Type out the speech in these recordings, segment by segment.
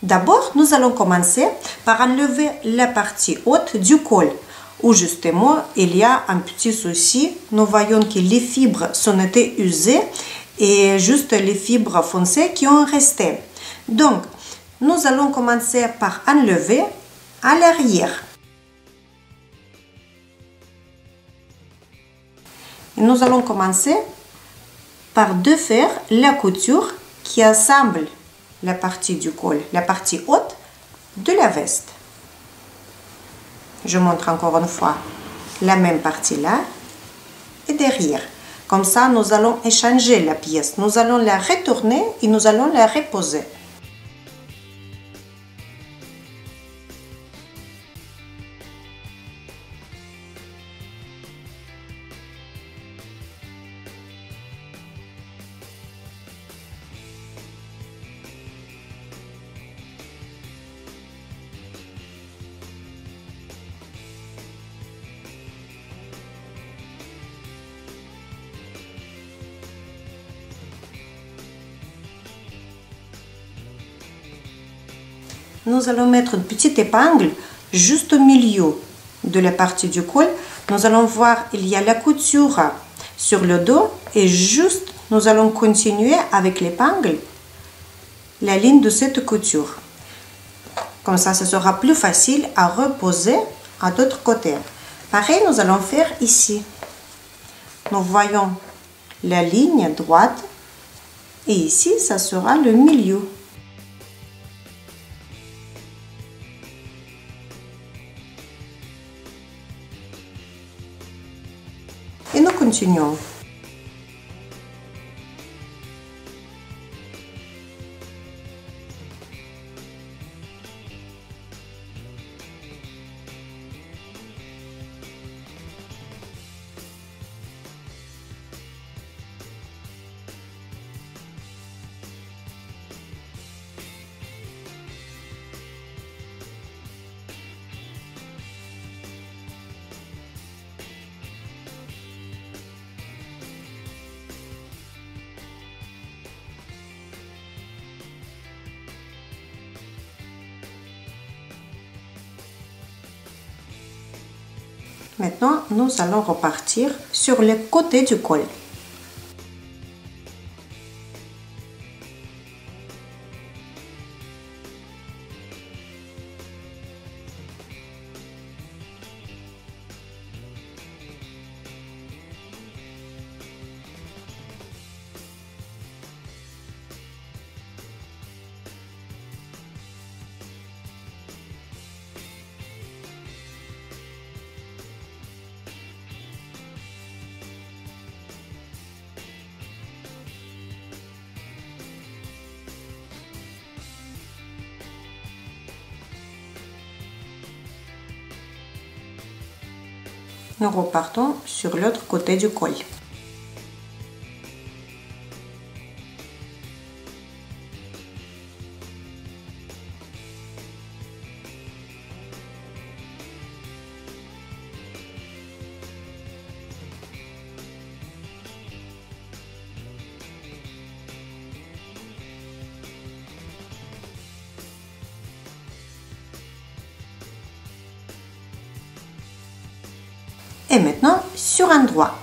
D'abord, nous allons commencer par enlever la partie haute du col, où justement il y a un petit souci. Nous voyons que les fibres sont été usées et juste les fibres foncées qui ont resté. Donc, nous allons commencer par enlever à l'arrière. Nous allons commencer par défaire la couture qui assemble la partie du col, la partie haute de la veste. Je montre encore une fois la même partie là et derrière. Comme ça, nous allons échanger la pièce. Nous allons la retourner et nous allons la reposer. Nous allons mettre une petite épingle juste au milieu de la partie du col. Nous allons voir, il y a la couture sur le dos et juste nous allons continuer avec l'épingle la ligne de cette couture. Comme ça, ce sera plus facile à reposer à l'autre côté. Pareil, nous allons faire ici. Nous voyons la ligne droite et ici, ça sera le milieu. Et nous continuons. Maintenant, nous allons repartir sur le côté du col. Nous repartons sur l'autre côté du col. Et maintenant, sur un droit.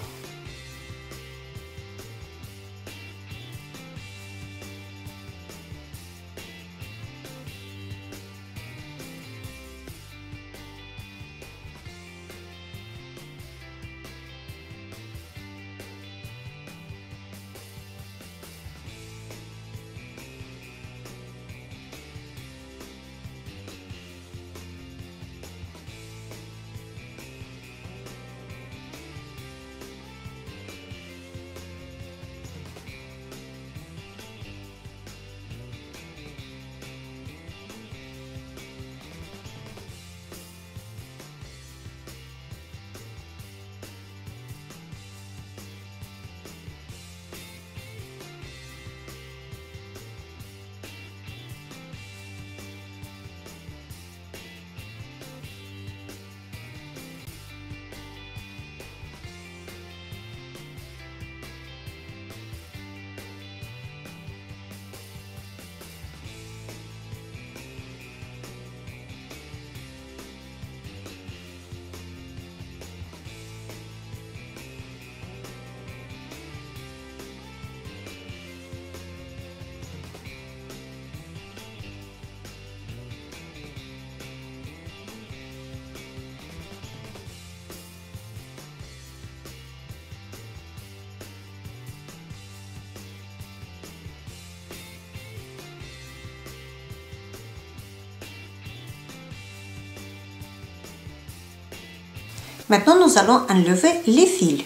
Maintenant, nous allons enlever les fils.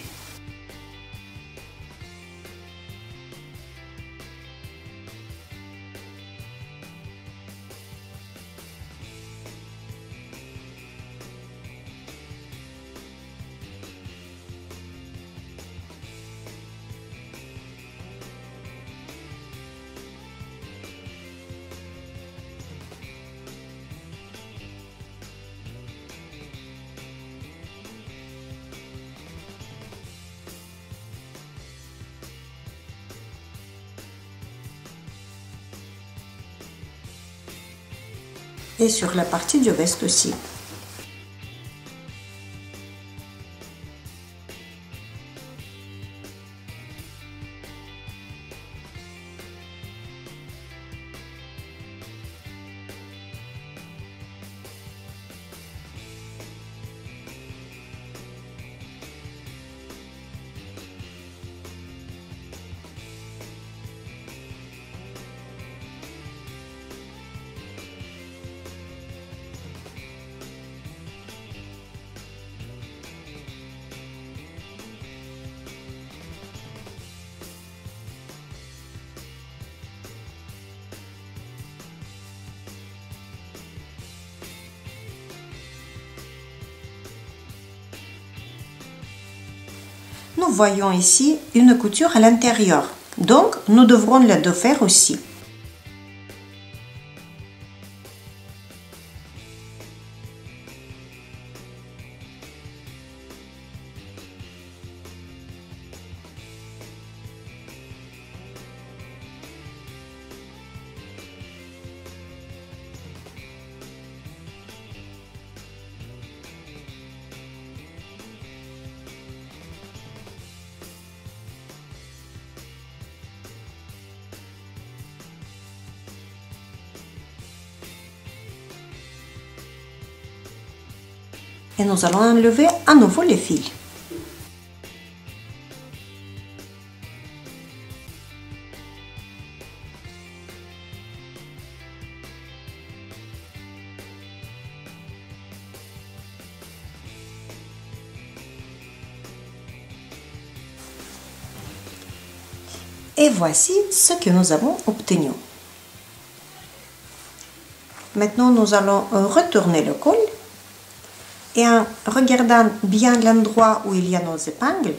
Et sur la partie du reste aussi. Nous voyons ici une couture à l'intérieur, donc nous devrons la défaire aussi. Et nous allons enlever à nouveau les fils. Et voici ce que nous avons obtenu. Maintenant, nous allons retourner le col. Et en regardant bien l'endroit où il y a nos épingles,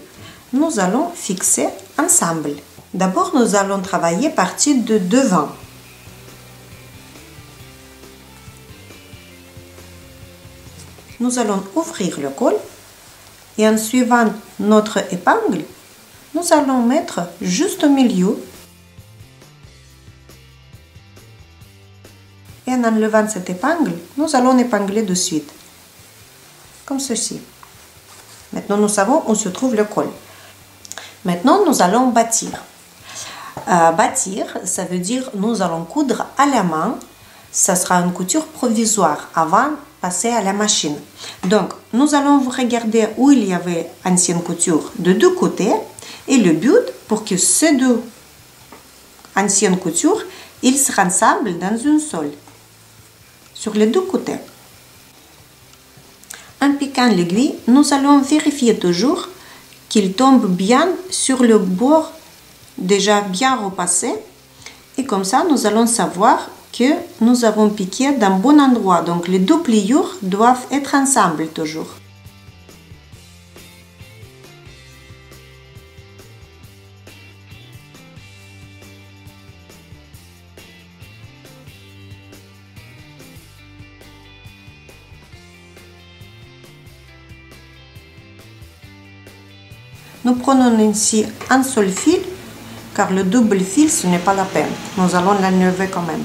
nous allons fixer ensemble. D'abord, nous allons travailler partie de devant. Nous allons ouvrir le col et en suivant notre épingle, nous allons mettre juste au milieu. Et en enlevant cette épingle, nous allons épingler de suite. Comme ceci. Maintenant, nous savons où se trouve le col. Maintenant, nous allons bâtir. Bâtir, ça veut dire nous allons coudre à la main. Ça sera une couture provisoire avant de passer à la machine. Donc, nous allons regarder où il y avait ancienne couture de deux côtés. Et le but, pour que ces deux anciennes coutures, ils se rassemblent dans une seule. Sur les deux côtés. En piquant l'aiguille, nous allons vérifier toujours qu'il tombe bien sur le bord déjà bien repassé. Et comme ça, nous allons savoir que nous avons piqué dans le bon endroit. Donc, les deux pliures doivent être ensemble toujours. Nous prenons ici un seul fil, car le double fil, ce n'est pas la peine. Nous allons l'enlever quand même.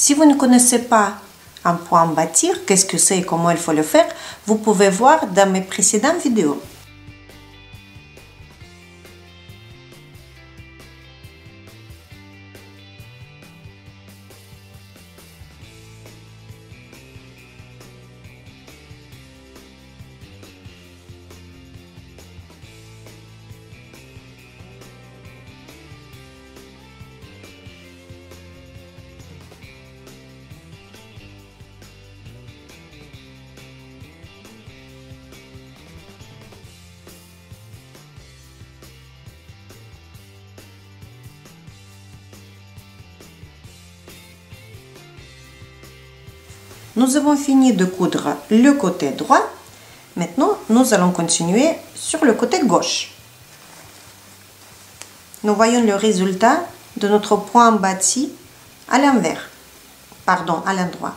Si vous ne connaissez pas un point bâtir, qu'est-ce que c'est et comment il faut le faire, vous pouvez voir dans mes précédentes vidéos. Nous avons fini de coudre le côté droit. Maintenant, nous allons continuer sur le côté gauche. Nous voyons le résultat de notre point bâti à l'envers, pardon, à l'endroit.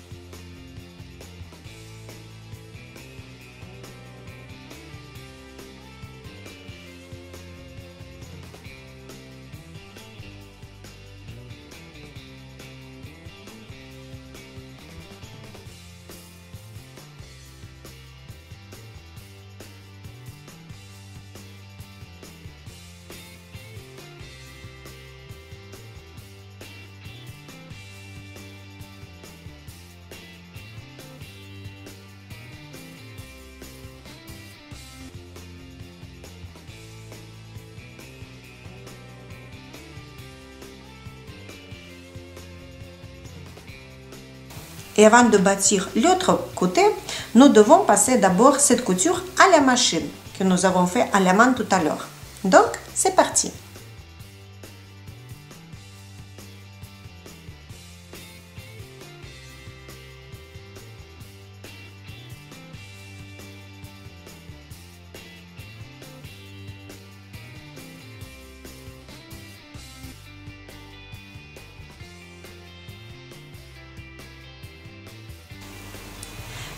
Et avant de bâtir l'autre côté, nous devons passer d'abord cette couture à la machine que nous avons fait à la main tout à l'heure. Donc, c'est parti.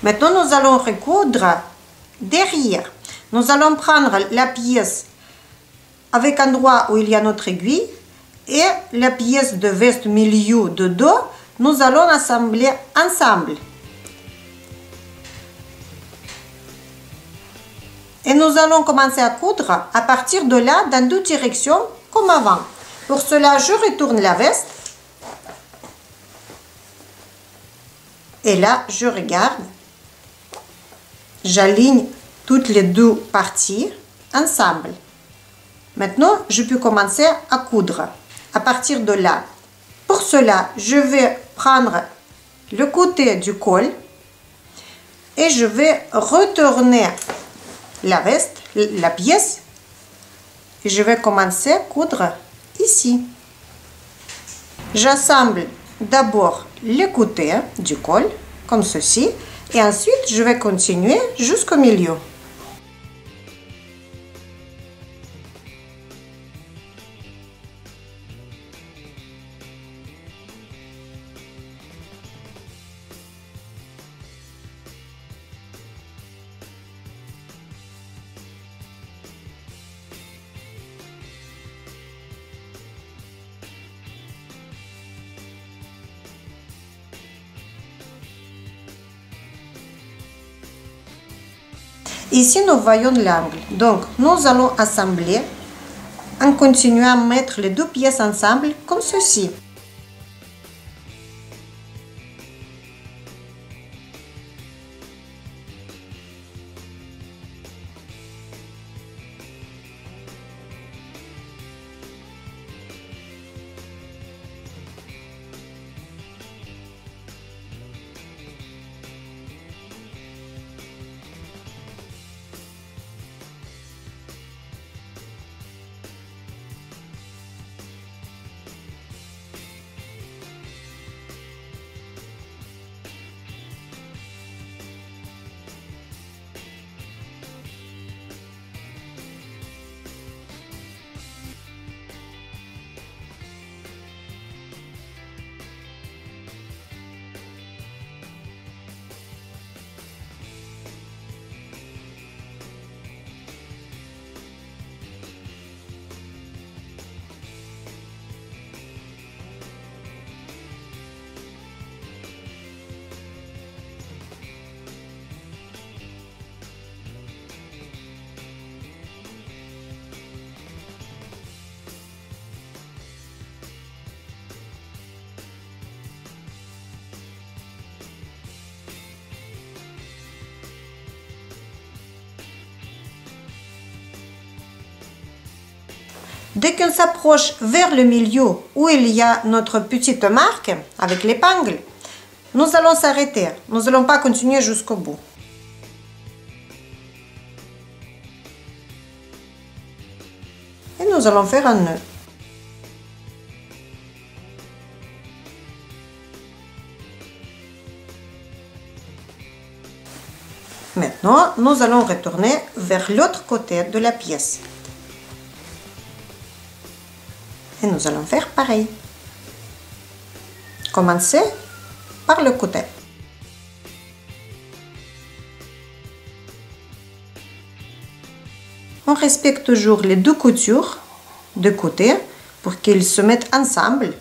Maintenant, nous allons recoudre derrière. Nous allons prendre la pièce avec un endroit où il y a notre aiguille et la pièce de veste milieu de dos. Nous allons assembler ensemble. Et nous allons commencer à coudre à partir de là dans deux directions comme avant. Pour cela, je retourne la veste. Et là, je regarde. J'aligne toutes les deux parties ensemble. Maintenant, je peux commencer à coudre à partir de là. Pour cela, je vais prendre le côté du col et je vais retourner la veste, la pièce, et je vais commencer à coudre ici. J'assemble d'abord le côté du col, comme ceci. Et ensuite, je vais continuer jusqu'au milieu. Ici, nous voyons l'angle. Donc, nous allons assembler en continuant à mettre les deux pièces ensemble comme ceci. Dès qu'on s'approche vers le milieu où il y a notre petite marque avec l'épingle, nous allons s'arrêter. Nous n'allons pas continuer jusqu'au bout. Et nous allons faire un nœud. Maintenant, nous allons retourner vers l'autre côté de la pièce. Et nous allons faire pareil. Commencer par le côté. On respecte toujours les deux coutures de côté pour qu'ils se mettent ensemble.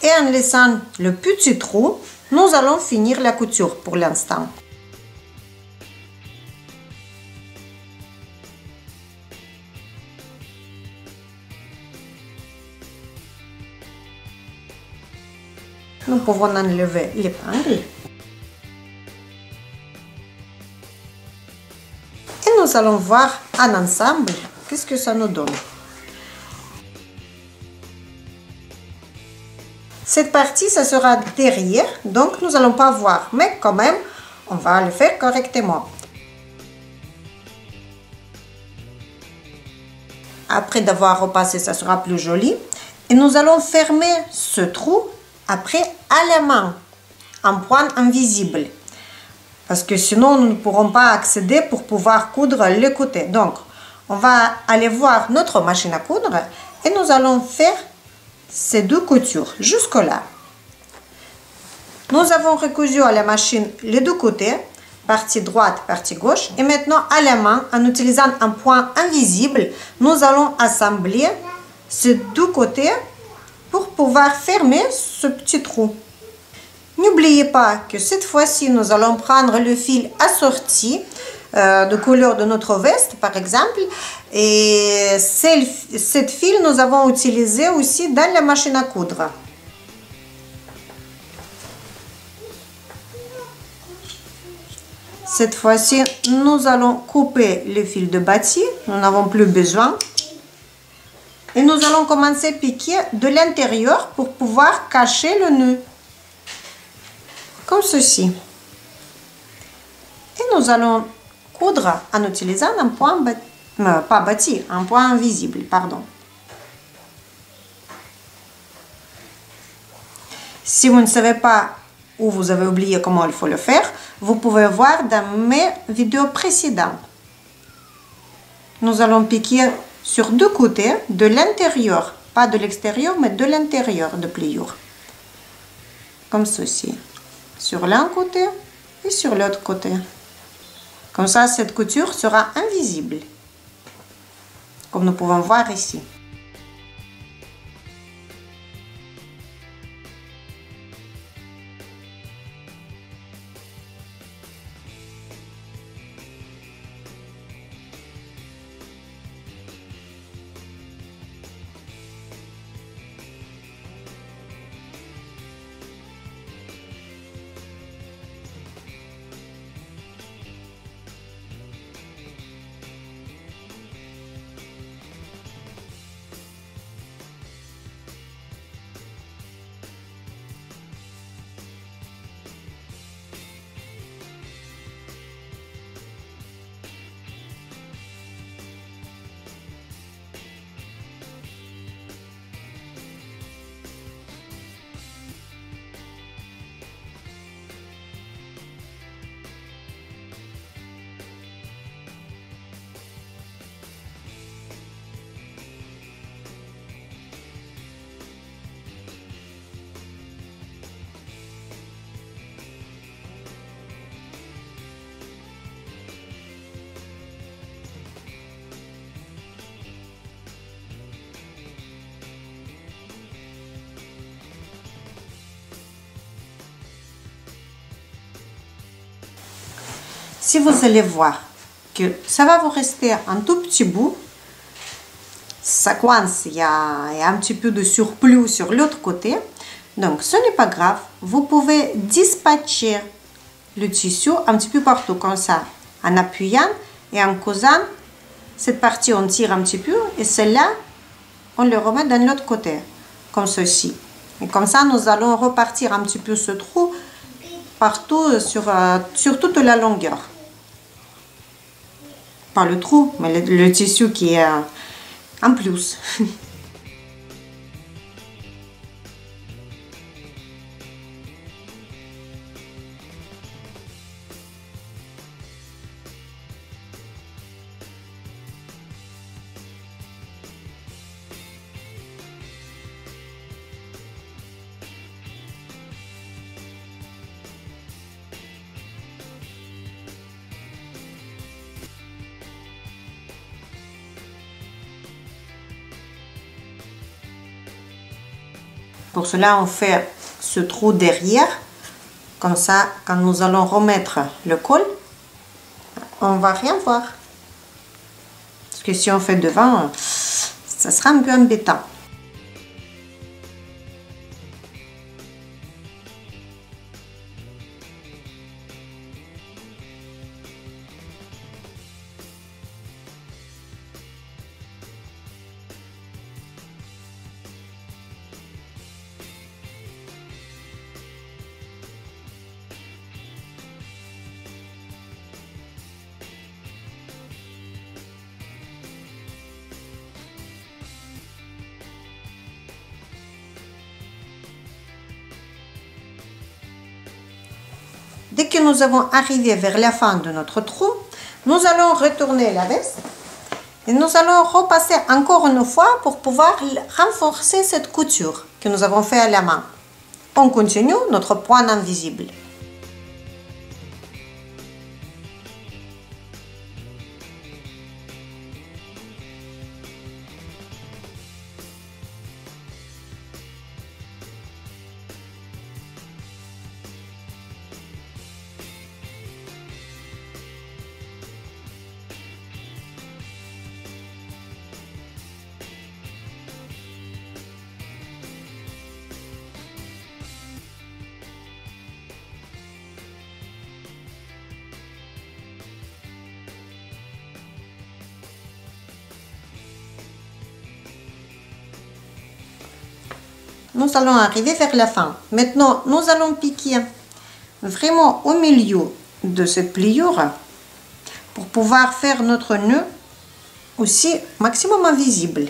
Et en laissant le petit trou, nous allons finir la couture pour l'instant. Nous pouvons enlever l'épingle. Et nous allons voir en ensemble qu'est-ce que ça nous donne. Cette partie, ça sera derrière, donc nous n'allons pas voir, mais quand même, on va le faire correctement. Après d'avoir repassé, ça sera plus joli. Et nous allons fermer ce trou après à la main, en point invisible. Parce que sinon, nous ne pourrons pas accéder pour pouvoir coudre les côtés. Donc, on va aller voir notre machine à coudre et nous allons faire ces deux coutures jusque là. Nous avons recousu à la machine les deux côtés, partie droite, partie gauche, et maintenant à la main, en utilisant un point invisible, nous allons assembler ces deux côtés pour pouvoir fermer ce petit trou. N'oubliez pas que cette fois-ci, nous allons prendre le fil assorti de couleur de notre veste, par exemple, et cette fil, nous avons utilisé aussi dans la machine à coudre. Cette fois-ci, nous allons couper le fil de bâti, nous n'avons plus besoin. Et nous allons commencer à piquer de l'intérieur pour pouvoir cacher le nœud. Comme ceci. Et nous allons coudre en utilisant un point pas bâti, un point invisible, pardon. Si vous ne savez pas ou vous avez oublié comment il faut le faire, vous pouvez voir dans mes vidéos précédentes. Nous allons piquer sur deux côtés, de l'intérieur, pas de l'extérieur, mais de l'intérieur de pliure. Comme ceci. Sur l'un côté et sur l'autre côté. Comme ça, cette couture sera invisible. Comme nous pouvons voir ici. si vous allez voir que ça va vous rester un tout petit bout, ça coince, il y a un petit peu de surplus sur l'autre côté, donc ce n'est pas grave, vous pouvez dispatcher le tissu un petit peu partout comme ça, en appuyant et en causant. Cette partie on tire un petit peu et celle-là on le remet de l'autre côté, comme ceci. Et comme ça nous allons repartir un petit peu ce trou partout sur toute la longueur. Pas le trou, mais le tissu qui est en plus. Pour cela, on fait ce trou derrière. Comme ça, quand nous allons remettre le col, on va rien voir. Parce que si on fait devant, ça sera un peu embêtant. Dès que nous avons arrivé vers la fin de notre trou, nous allons retourner la veste et nous allons repasser encore une fois pour pouvoir renforcer cette couture que nous avons fait à la main. On continue notre point invisible. Nous allons arriver vers la fin. Maintenant, nous allons piquer vraiment au milieu de cette pliure pour pouvoir faire notre nœud aussi maximum invisible.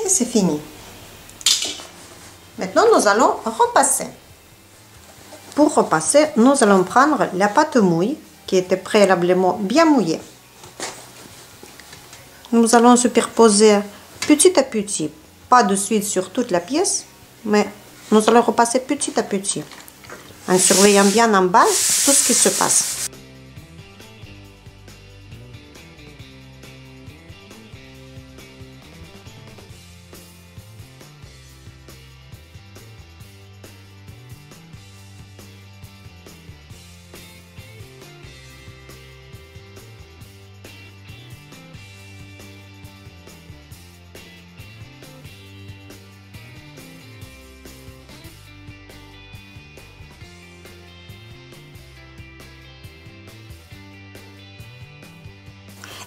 Et c'est fini. Maintenant, nous allons repasser. Pour repasser, nous allons prendre la pâte mouille qui était préalablement bien mouillée. Nous allons superposer petit à petit, pas de suite sur toute la pièce, mais nous allons repasser petit à petit, en surveillant bien en bas tout ce qui se passe.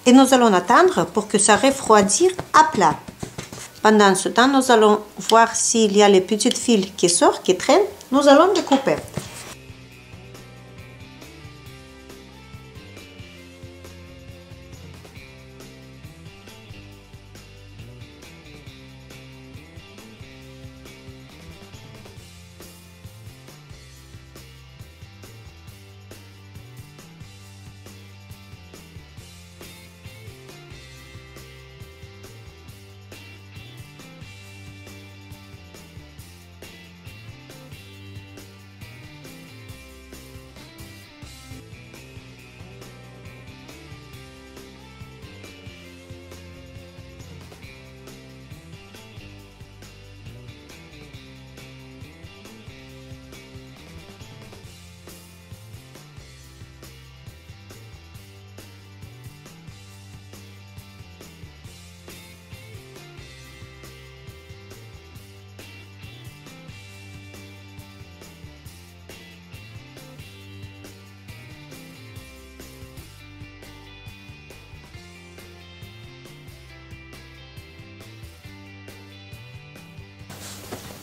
Et nous allons attendre pour que ça refroidisse à plat. Pendant ce temps, nous allons voir s'il y a les petites fils qui sortent, qui traînent. Nous allons les couper.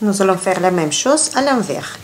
nous allons faire la même chose à l'envers.